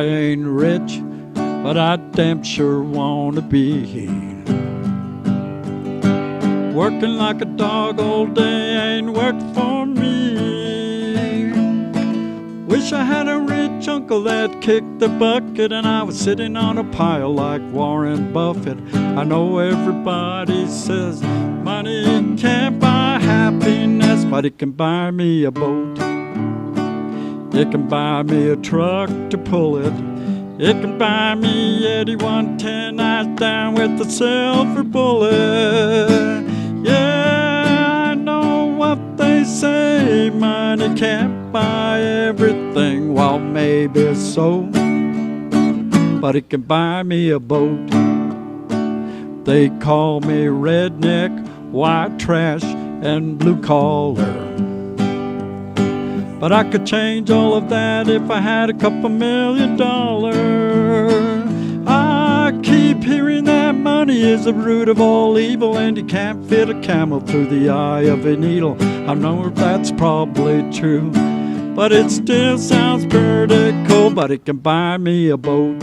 I ain't rich, but I damn sure wanna be. Working like a dog all day ain't work for me. Wish I had a rich uncle that kicked the bucket and I was sitting on a pile like Warren Buffett. I know everybody says money can't buy happiness, but it can buy me a boat. It can buy me a truck to pull it. It can buy me 8110 eyes down with a silver bullet. Yeah, I know what they say, money can't buy everything. Well, maybe so, but it can buy me a boat. They call me redneck, white trash, and blue collar, but I could change all of that if I had a couple $1 million. I keep hearing that money is the root of all evil, and you can't fit a camel through the eye of a needle. I know that's probably true, but it still sounds pretty cool. But it can buy me a boat.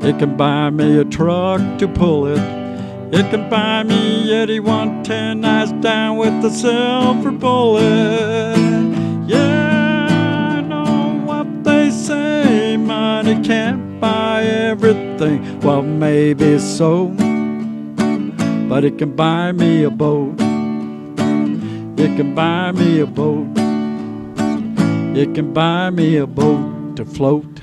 It can buy me a truck to pull it. It can buy me 8110 eyes down with a silver bullet. Yeah, I know what they say, money can't buy everything. Well, maybe so, but it can buy me a boat. It can buy me a boat. It can buy me a boat to float.